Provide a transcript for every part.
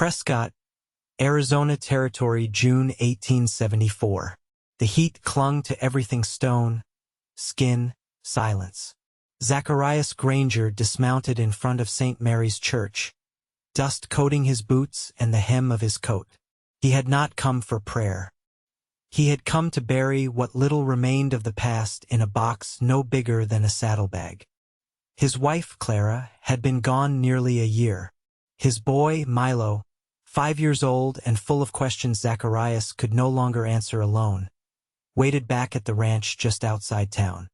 Prescott, Arizona Territory, June 1874. The heat clung to everything: stone, skin, silence. Zacharias Granger dismounted in front of St. Mary's Church, dust coating his boots and the hem of his coat. He had not come for prayer. He had come to bury what little remained of the past in a box no bigger than a saddlebag. His wife, Clara, had been gone nearly a year. His boy, Milo, 5 years old and full of questions Zacharias could no longer answer alone, waited back at the ranch just outside town.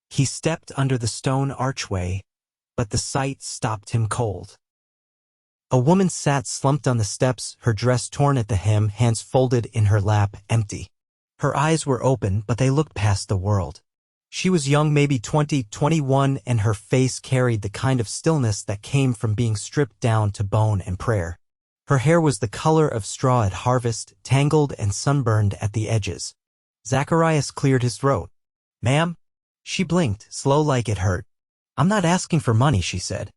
He stepped under the stone archway, but the sight stopped him cold. A woman sat slumped on the steps, her dress torn at the hem, hands folded in her lap, empty. Her eyes were open, but they looked past the world. She was young, maybe 20, 21, and her face carried the kind of stillness that came from being stripped down to bone and prayer. Her hair was the color of straw at harvest, tangled and sunburned at the edges. Zacharias cleared his throat. "Ma'am?" She blinked, slow like it hurt. "I'm not asking for money," she said.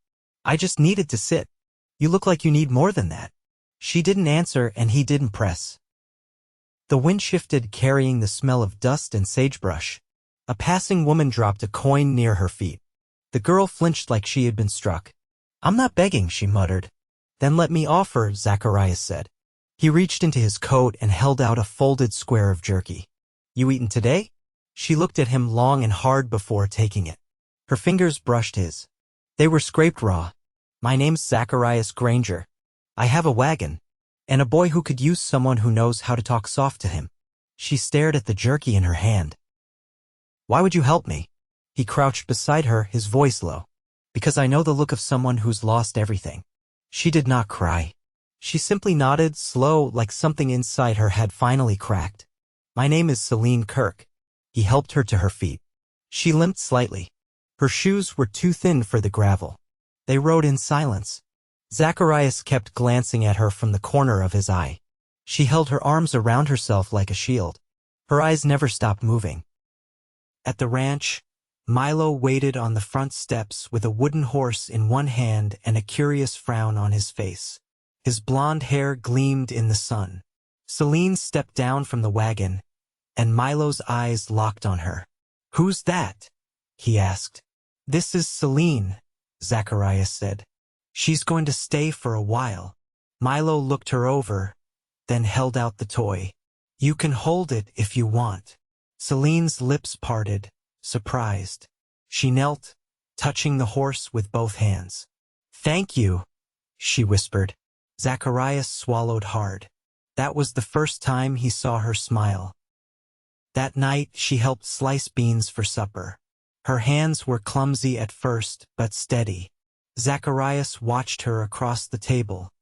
"I just needed to sit. You look like you need more than that." She didn't answer, and he didn't press. The wind shifted, carrying the smell of dust and sagebrush. A passing woman dropped a coin near her feet. The girl flinched like she had been struck. "I'm not begging," she muttered. "Then let me offer," Zacharias said. He reached into his coat and held out a folded square of jerky. "You eaten today?" She looked at him long and hard before taking it. Her fingers brushed his. They were scraped raw. "My name's Zacharias Granger. I have a wagon, and a boy who could use someone who knows how to talk soft to him." She stared at the jerky in her hand. "Why would you help me?" He crouched beside her, his voice low. "Because I know the look of someone who's lost everything." She did not cry. She simply nodded, slow, like something inside her had finally cracked. "My name is Selene Kirk." He helped her to her feet. She limped slightly. Her shoes were too thin for the gravel. They rode in silence. Zacharias kept glancing at her from the corner of his eye. She held her arms around herself like a shield. Her eyes never stopped moving. At the ranch, Milo waited on the front steps with a wooden horse in one hand and a curious frown on his face. His blonde hair gleamed in the sun. Selene stepped down from the wagon, and Milo's eyes locked on her. "Who's that?" he asked. "This is Selene," Zacharias said. "She's going to stay for a while." Milo looked her over, then held out the toy. "You can hold it if you want." Selene's lips parted, surprised. She knelt, touching the horse with both hands. "Thank you," she whispered. Zacharias swallowed hard. That was the first time he saw her smile. That night she helped slice beans for supper. Her hands were clumsy at first, but steady. Zacharias watched her across the table,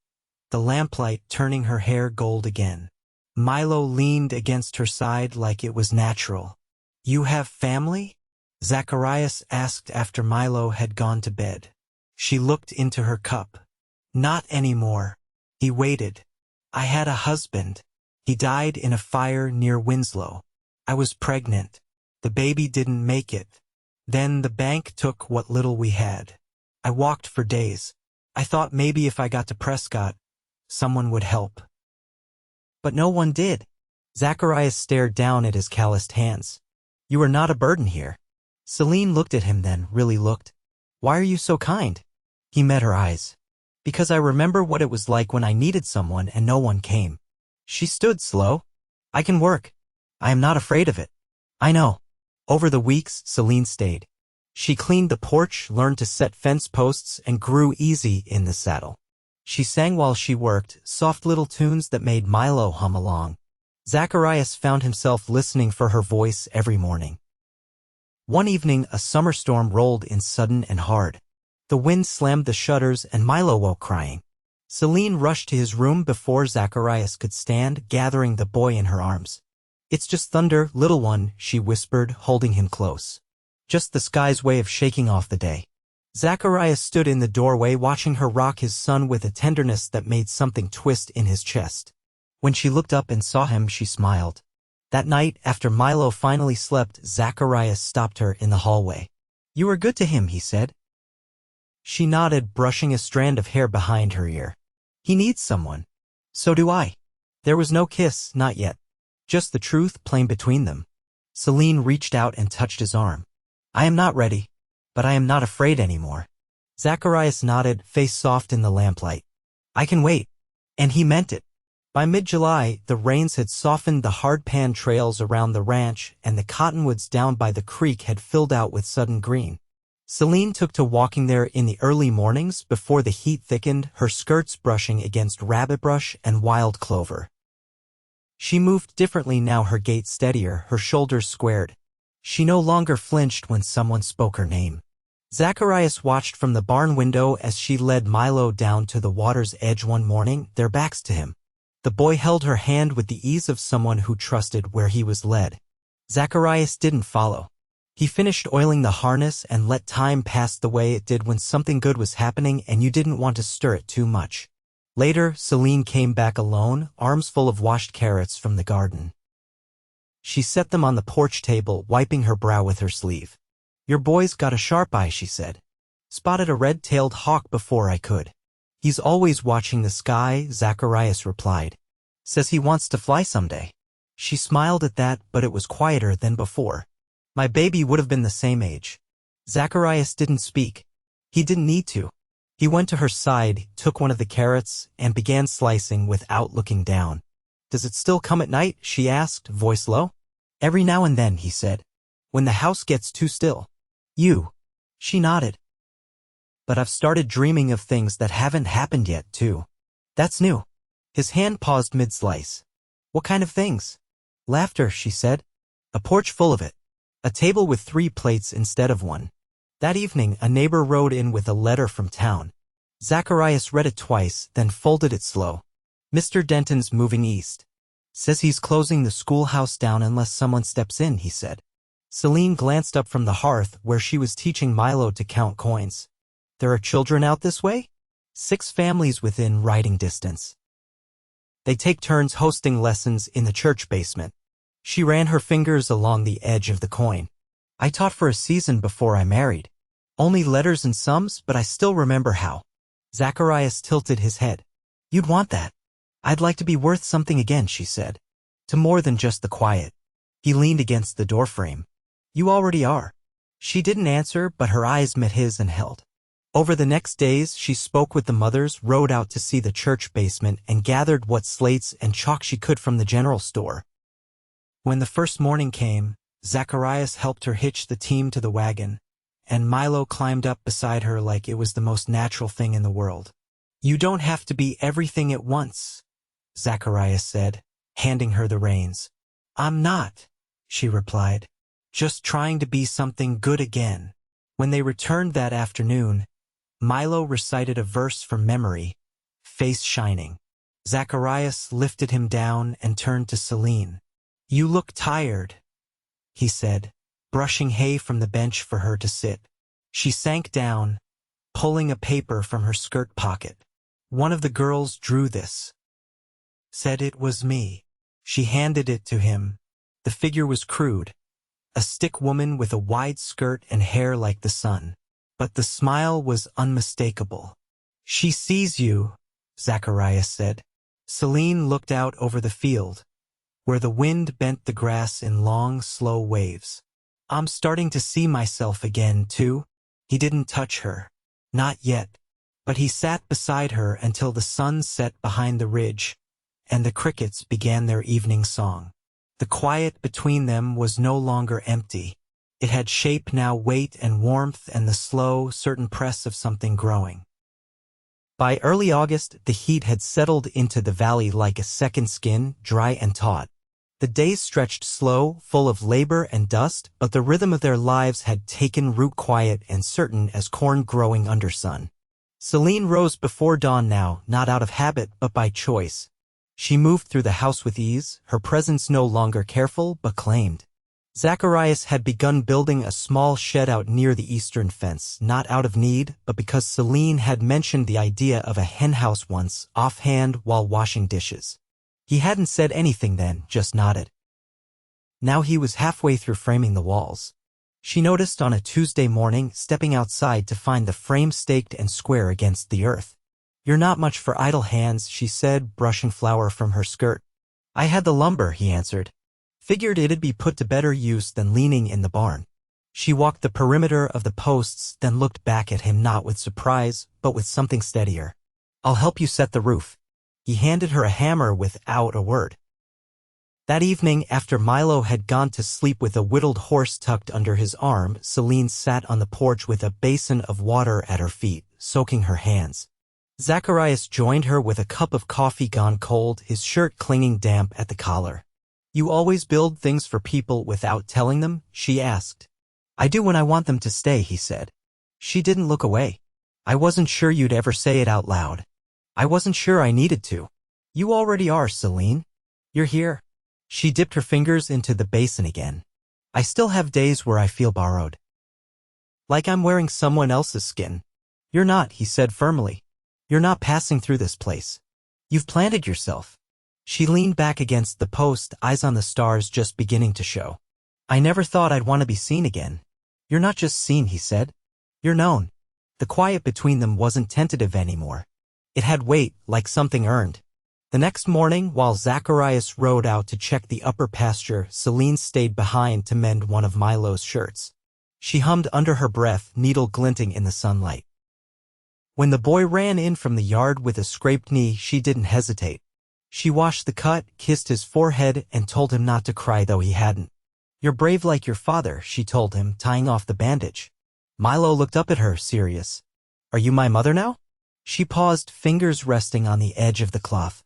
the lamplight turning her hair gold again. Milo leaned against her side like it was natural. "You have family?" Zacharias asked after Milo had gone to bed. She looked into her cup. "Not anymore." He waited. "I had a husband. He died in a fire near Winslow. I was pregnant. The baby didn't make it. Then the bank took what little we had. I walked for days. I thought maybe if I got to Prescott, someone would help. But no one did." Zacharias stared down at his calloused hands. "You are not a burden here." Selene looked at him then, really looked. "Why are you so kind?" He met her eyes. "Because I remember what it was like when I needed someone and no one came." She stood slow. "I can work. I am not afraid of it." "I know." Over the weeks, Selene stayed. She cleaned the porch, learned to set fence posts, and grew easy in the saddle. She sang while she worked, soft little tunes that made Milo hum along. Zacharias found himself listening for her voice every morning. One evening, a summer storm rolled in sudden and hard. The wind slammed the shutters, and Milo woke crying. Selene rushed to his room before Zacharias could stand, gathering the boy in her arms. "It's just thunder, little one," she whispered, holding him close. "Just the sky's way of shaking off the day." Zacharias stood in the doorway watching her rock his son with a tenderness that made something twist in his chest. When she looked up and saw him, she smiled. That night, after Milo finally slept, Zacharias stopped her in the hallway. "You are good to him," he said. She nodded, brushing a strand of hair behind her ear. "He needs someone." So do I. There was no kiss, not yet. Just the truth plain between them. Selene reached out and touched his arm. I am not ready, but I am not afraid anymore. Zacharias nodded, face soft in the lamplight. I can wait. And he meant it. By mid-July, the rains had softened the hard-pan trails around the ranch, and the cottonwoods down by the creek had filled out with sudden green. Selene took to walking there in the early mornings before the heat thickened, her skirts brushing against rabbit brush and wild clover. She moved differently now, her gait steadier, her shoulders squared. She no longer flinched when someone spoke her name. Zacharias watched from the barn window as she led Milo down to the water's edge one morning, their backs to him. The boy held her hand with the ease of someone who trusted where he was led. Zacharias didn't follow. He finished oiling the harness and let time pass the way it did when something good was happening and you didn't want to stir it too much. Later, Selene came back alone, arms full of washed carrots from the garden. She set them on the porch table, wiping her brow with her sleeve. Your boy's got a sharp eye, she said. Spotted a red-tailed hawk before I could. He's always watching the sky, Zacharias replied. Says he wants to fly someday. She smiled at that, but it was quieter than before. My baby would have been the same age. Zacharias didn't speak. He didn't need to. He went to her side, took one of the carrots, and began slicing without looking down. Does it still come at night? She asked, voice low. Every now and then, he said. When the house gets too still. You. She nodded. But I've started dreaming of things that haven't happened yet, too. That's new. His hand paused mid-slice. What kind of things? Laughter, she said. A porch full of it. A table with 3 plates instead of 1. That evening, a neighbor rode in with a letter from town. Zacharias read it twice, then folded it slow. Mr. Denton's moving east. Says he's closing the schoolhouse down unless someone steps in, he said. Selene glanced up from the hearth where she was teaching Milo to count coins. There are children out this way? 6 families within riding distance. They take turns hosting lessons in the church basement. She ran her fingers along the edge of the coin. I taught for a season before I married. Only letters and sums, but I still remember how. Zacharias tilted his head. You'd want that. I'd like to be worth something again, she said. To more than just the quiet. He leaned against the doorframe. You already are. She didn't answer, but her eyes met his and held. Over the next days, she spoke with the mothers, rode out to see the church basement, and gathered what slates and chalk she could from the general store. When the first morning came, Zacharias helped her hitch the team to the wagon, and Milo climbed up beside her like it was the most natural thing in the world. You don't have to be everything at once, Zacharias said, handing her the reins. I'm not, she replied, just trying to be something good again. When they returned that afternoon, Milo recited a verse from memory, face shining. Zacharias lifted him down and turned to Selene. You look tired, he said, brushing hay from the bench for her to sit. She sank down, pulling a paper from her skirt pocket. One of the girls drew this. Said it was me. She handed it to him. The figure was crude, a stick woman with a wide skirt and hair like the sun. But the smile was unmistakable. She sees you, Zacharias said. Selene looked out over the field, where the wind bent the grass in long, slow waves. I'm starting to see myself again, too. He didn't touch her. Not yet. But he sat beside her until the sun set behind the ridge, and the crickets began their evening song. The quiet between them was no longer empty. It had shape now, weight and warmth and the slow, certain press of something growing. By early August, the heat had settled into the valley like a second skin, dry and taut. The days stretched slow, full of labor and dust, but the rhythm of their lives had taken root, quiet and certain as corn growing under sun. Selene rose before dawn now, not out of habit but by choice. She moved through the house with ease, her presence no longer careful but claimed. Zacharias had begun building a small shed out near the eastern fence, not out of need, but because Selene had mentioned the idea of a henhouse once, offhand while washing dishes. He hadn't said anything then, just nodded. Now he was halfway through framing the walls. She noticed on a Tuesday morning, stepping outside to find the frame staked and square against the earth. You're not much for idle hands, she said, brushing flour from her skirt. I had the lumber, he answered. Figured it'd be put to better use than leaning in the barn. She walked the perimeter of the posts, then looked back at him not with surprise, but with something steadier. I'll help you set the roof. He handed her a hammer without a word. That evening, after Milo had gone to sleep with a whittled horse tucked under his arm, Selene sat on the porch with a basin of water at her feet, soaking her hands. Zacharias joined her with a cup of coffee gone cold, his shirt clinging damp at the collar. You always build things for people without telling them? She asked. I do when I want them to stay, he said. She didn't look away. I wasn't sure you'd ever say it out loud. I wasn't sure I needed to. You already are, Selene. You're here. She dipped her fingers into the basin again. I still have days where I feel borrowed. Like I'm wearing someone else's skin. You're not, he said firmly. You're not passing through this place. You've planted yourself. She leaned back against the post, eyes on the stars just beginning to show. I never thought I'd want to be seen again. You're not just seen, he said. You're known. The quiet between them wasn't tentative anymore. It had weight, like something earned. The next morning, while Zacharias rode out to check the upper pasture, Selene stayed behind to mend one of Milo's shirts. She hummed under her breath, needle glinting in the sunlight. When the boy ran in from the yard with a scraped knee, she didn't hesitate. She washed the cut, kissed his forehead, and told him not to cry, though he hadn't. You're brave like your father, she told him, tying off the bandage. Milo looked up at her, serious. Are you my mother now? She paused, fingers resting on the edge of the cloth.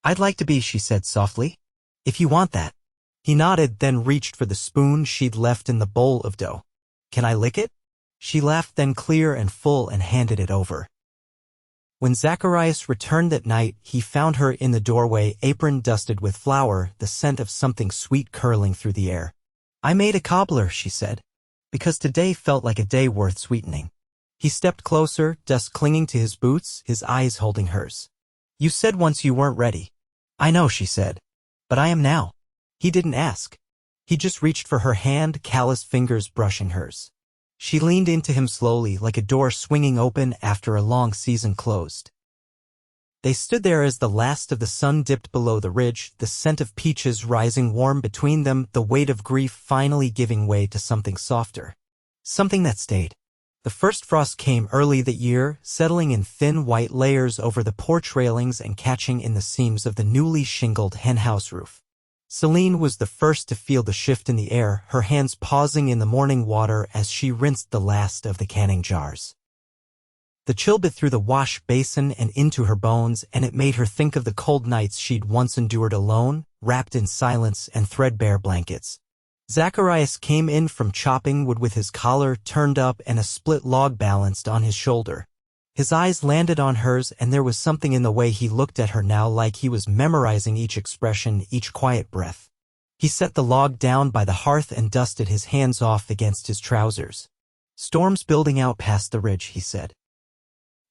I'd like to be, she said softly. If you want that. He nodded, then reached for the spoon she'd left in the bowl of dough. Can I lick it? She laughed, then clear and full, and handed it over. When Zacharias returned that night, he found her in the doorway, apron dusted with flour, the scent of something sweet curling through the air. I made a cobbler, she said, because today felt like a day worth sweetening. He stepped closer, dust clinging to his boots, his eyes holding hers. You said once you weren't ready. I know, she said, but I am now. He didn't ask. He just reached for her hand, callous fingers brushing hers. She leaned into him slowly, like a door swinging open after a long season closed. They stood there as the last of the sun dipped below the ridge, the scent of peaches rising warm between them, the weight of grief finally giving way to something softer. Something that stayed. The first frost came early that year, settling in thin white layers over the porch railings and catching in the seams of the newly shingled henhouse roof. Selene was the first to feel the shift in the air, her hands pausing in the morning water as she rinsed the last of the canning jars. The chill bit through the wash basin and into her bones, and it made her think of the cold nights she'd once endured alone, wrapped in silence and threadbare blankets. Zacharias came in from chopping wood with his collar turned up and a split log balanced on his shoulder. His eyes landed on hers, and there was something in the way he looked at her now, like he was memorizing each expression, each quiet breath. He set the log down by the hearth and dusted his hands off against his trousers. Storm's building out past the ridge, he said.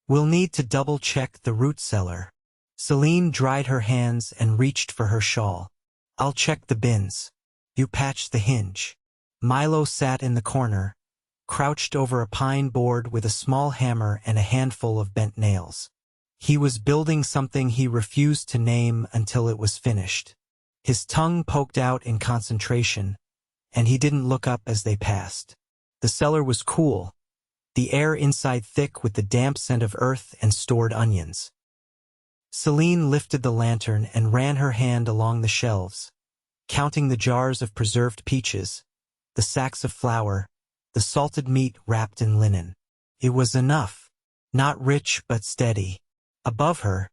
We'll need to double-check the root cellar. Selene dried her hands and reached for her shawl. I'll check the bins. You patch the hinge. Milo sat in the corner, crouched over a pine board with a small hammer and a handful of bent nails. He was building something he refused to name until it was finished. His tongue poked out in concentration, and he didn't look up as they passed. The cellar was cool, the air inside thick with the damp scent of earth and stored onions. Selene lifted the lantern and ran her hand along the shelves, counting the jars of preserved peaches, the sacks of flour, the salted meat wrapped in linen. It was enough. Not rich but steady. Above her,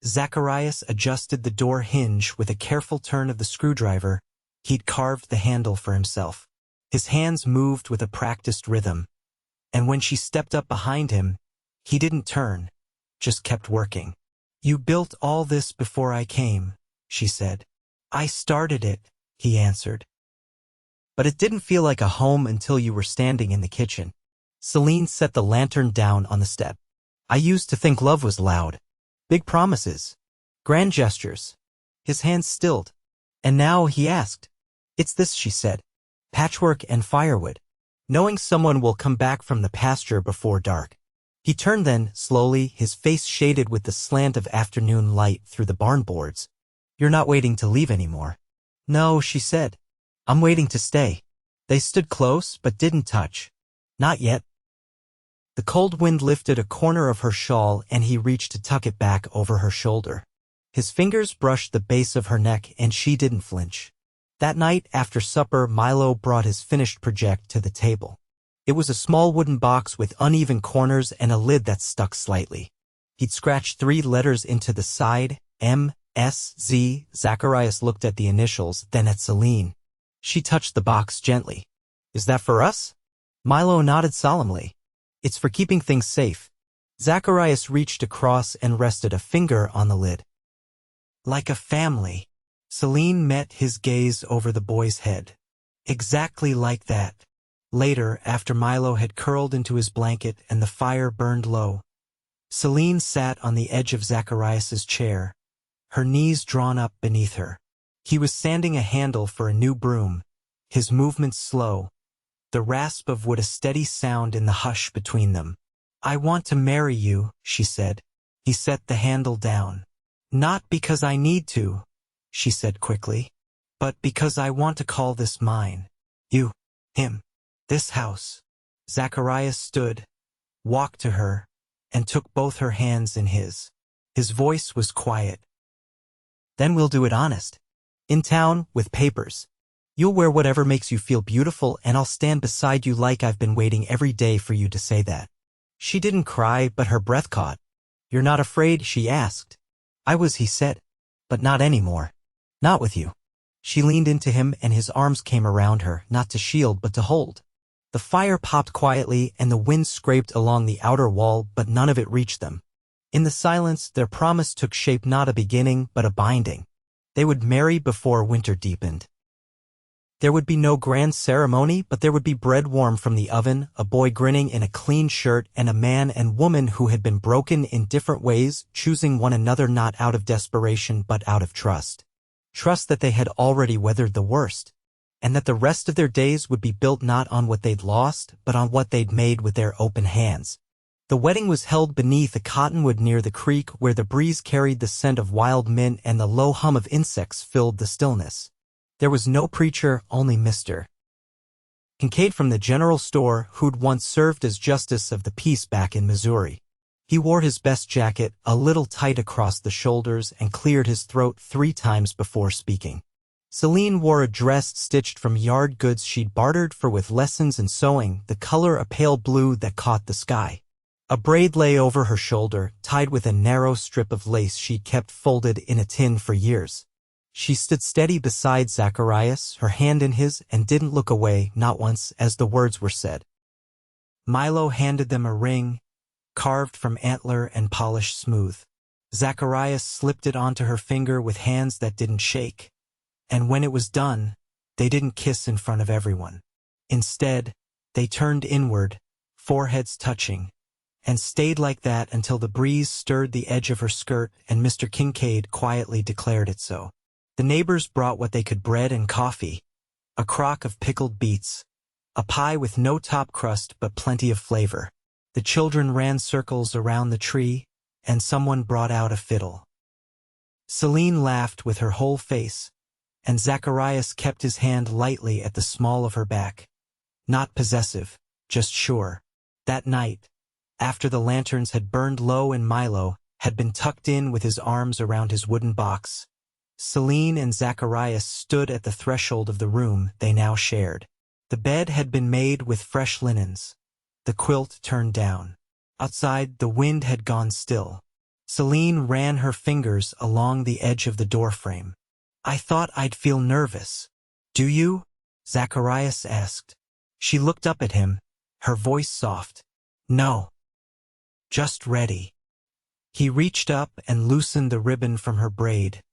Zacharias adjusted the door hinge with a careful turn of the screwdriver. He'd carved the handle for himself. His hands moved with a practiced rhythm, and when she stepped up behind him, he didn't turn, just kept working. You built all this before I came, she said. I started it, he answered. But it didn't feel like a home until you were standing in the kitchen. Selene set the lantern down on the step. I used to think love was loud. Big promises. Grand gestures. His hands stilled. And now he asked. It's this, she said. Patchwork and firewood. Knowing someone will come back from the pasture before dark. He turned then, slowly, his face shaded with the slant of afternoon light through the barn boards. "You're not waiting to leave anymore." "No," she said. "I'm waiting to stay." They stood close, but didn't touch. "Not yet." The cold wind lifted a corner of her shawl and he reached to tuck it back over her shoulder. His fingers brushed the base of her neck and she didn't flinch. That night, after supper, Milo brought his finished project to the table. It was a small wooden box with uneven corners and a lid that stuck slightly. He'd scratched 3 letters into the side, M, S, Z. Zacharias looked at the initials, then at Selene. She touched the box gently. "Is that for us?" Milo nodded solemnly. "It's for keeping things safe." Zacharias reached across and rested a finger on the lid. "Like a family." Selene met his gaze over the boy's head. "Exactly like that." Later, after Milo had curled into his blanket and the fire burned low, Selene sat on the edge of Zacharias's chair, her knees drawn up beneath her. He was sanding a handle for a new broom, his movements slow, the rasp of wood a steady sound in the hush between them. "I want to marry you," she said. He set the handle down. "Not because I need to," she said quickly, "but because I want to call this mine. You, him, this house." Zacharias stood, walked to her, and took both her hands in his. His voice was quiet. "Then we'll do it honest. In town, with papers. You'll wear whatever makes you feel beautiful and I'll stand beside you like I've been waiting every day for you to say that." She didn't cry, but her breath caught. "You're not afraid?" she asked. "I was," he said. "But not anymore. Not with you." She leaned into him and his arms came around her, not to shield but to hold. The fire popped quietly and the wind scraped along the outer wall, but none of it reached them. In the silence, their promise took shape, not a beginning, but a binding. They would marry before winter deepened. There would be no grand ceremony, but there would be bread warm from the oven, a boy grinning in a clean shirt, and a man and woman who had been broken in different ways, choosing one another not out of desperation but out of trust. Trust that they had already weathered the worst, and that the rest of their days would be built not on what they'd lost, but on what they'd made with their open hands. The wedding was held beneath a cottonwood near the creek where the breeze carried the scent of wild mint and the low hum of insects filled the stillness. There was no preacher, only Mr. Kincaid from the general store, who'd once served as justice of the peace back in Missouri. He wore his best jacket, a little tight across the shoulders, and cleared his throat 3 times before speaking. Selene wore a dress stitched from yard goods she'd bartered for with lessons in sewing, the color a pale blue that caught the sky. A braid lay over her shoulder, tied with a narrow strip of lace she'd kept folded in a tin for years. She stood steady beside Zacharias, her hand in his, and didn't look away, not once, as the words were said. Milo handed them a ring, carved from antler and polished smooth. Zacharias slipped it onto her finger with hands that didn't shake. And when it was done, they didn't kiss in front of everyone. Instead, they turned inward, foreheads touching, and stayed like that until the breeze stirred the edge of her skirt and Mr. Kincaid quietly declared it so. The neighbors brought what they could: bread and coffee, a crock of pickled beets, a pie with no top crust but plenty of flavor. The children ran circles around the tree, and someone brought out a fiddle. Selene laughed with her whole face, and Zacharias kept his hand lightly at the small of her back. Not possessive, just sure. That night, after the lanterns had burned low and Milo had been tucked in with his arms around his wooden box, Selene and Zacharias stood at the threshold of the room they now shared. The bed had been made with fresh linens, the quilt turned down. Outside, the wind had gone still. Selene ran her fingers along the edge of the doorframe. "I thought I'd feel nervous." "Do you?" Zacharias asked. She looked up at him, her voice soft. "No. Just ready." He reached up and loosened the ribbon from her braid,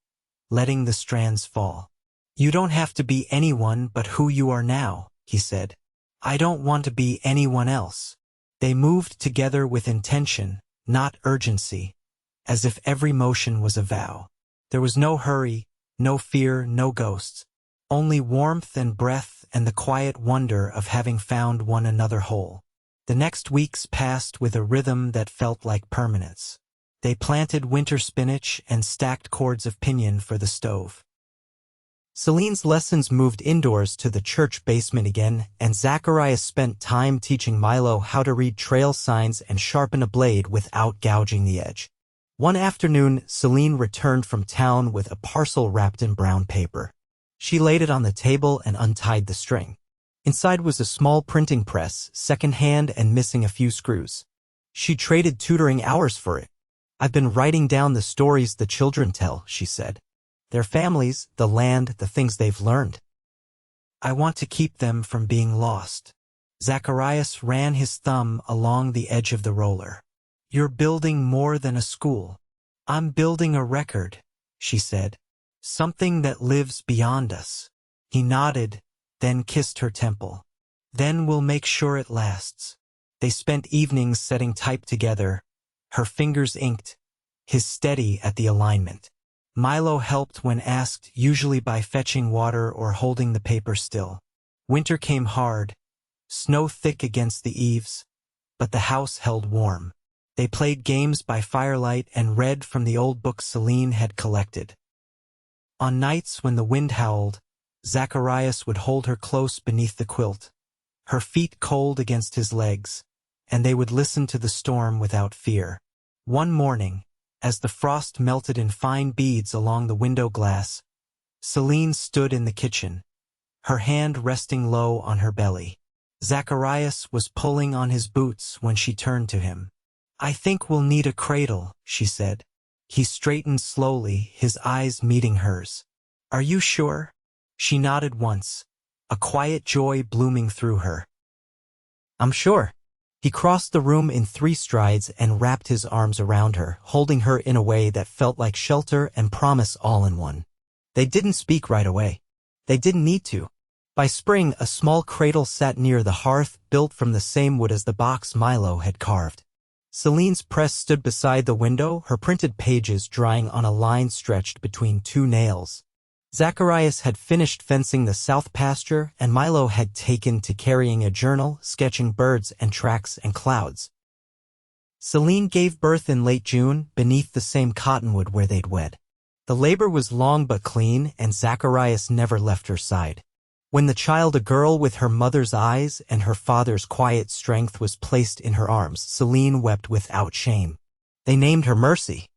letting the strands fall. "You don't have to be anyone but who you are now," he said. "I don't want to be anyone else." They moved together with intention, not urgency, as if every motion was a vow. There was no hurry, no fear, no ghosts, only warmth and breath and the quiet wonder of having found one another whole. The next weeks passed with a rhythm that felt like permanence. They planted winter spinach and stacked cords of pinyon for the stove. Selene's lessons moved indoors to the church basement again, and Zacharias spent time teaching Milo how to read trail signs and sharpen a blade without gouging the edge. One afternoon, Selene returned from town with a parcel wrapped in brown paper. She laid it on the table and untied the string. Inside was a small printing press, second-hand and missing a few screws. She traded tutoring hours for it. "I've been writing down the stories the children tell," she said. "Their families, the land, the things they've learned. I want to keep them from being lost." Zacharias ran his thumb along the edge of the roller. "You're building more than a school." "I'm building a record," she said. "Something that lives beyond us." He nodded, then kissed her temple. "Then we'll make sure it lasts." They spent evenings setting type together, her fingers inked, his steady at the alignment. Milo helped when asked, usually by fetching water or holding the paper still. Winter came hard, snow thick against the eaves, but the house held warm. They played games by firelight and read from the old books Selene had collected. On nights when the wind howled, Zacharias would hold her close beneath the quilt, her feet cold against his legs, and they would listen to the storm without fear. One morning, as the frost melted in fine beads along the window glass, Selene stood in the kitchen, her hand resting low on her belly. Zacharias was pulling on his boots when she turned to him. "I think we'll need a cradle," she said. He straightened slowly, his eyes meeting hers. "Are you sure?" She nodded once, a quiet joy blooming through her. "I'm sure." He crossed the room in 3 strides and wrapped his arms around her, holding her in a way that felt like shelter and promise all in one. They didn't speak right away. They didn't need to. By spring, a small cradle sat near the hearth, built from the same wood as the box Milo had carved. Selene's press stood beside the window, her printed pages drying on a line stretched between 2 nails. Zacharias had finished fencing the south pasture, and Milo had taken to carrying a journal, sketching birds and tracks and clouds. Selene gave birth in late June, beneath the same cottonwood where they'd wed. The labor was long but clean, and Zacharias never left her side. When the child, a girl with her mother's eyes and her father's quiet strength, was placed in her arms, Selene wept without shame. They named her Mercy.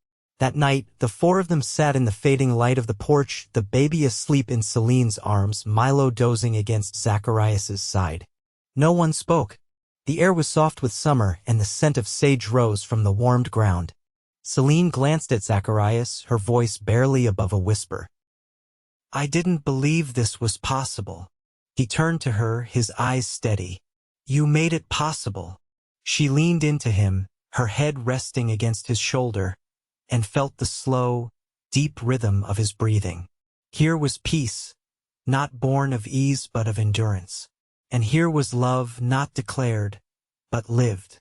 That night, the 4 of them sat in the fading light of the porch, the baby asleep in Selene's arms, Milo dozing against Zacharias's side. No one spoke. The air was soft with summer, and the scent of sage rose from the warmed ground. Selene glanced at Zacharias, her voice barely above a whisper. "I didn't believe this was possible." He turned to her, his eyes steady. "You made it possible." She leaned into him, her head resting against his shoulder, and felt the slow, deep rhythm of his breathing. Here was peace, not born of ease but of endurance. And here was love, not declared, but lived.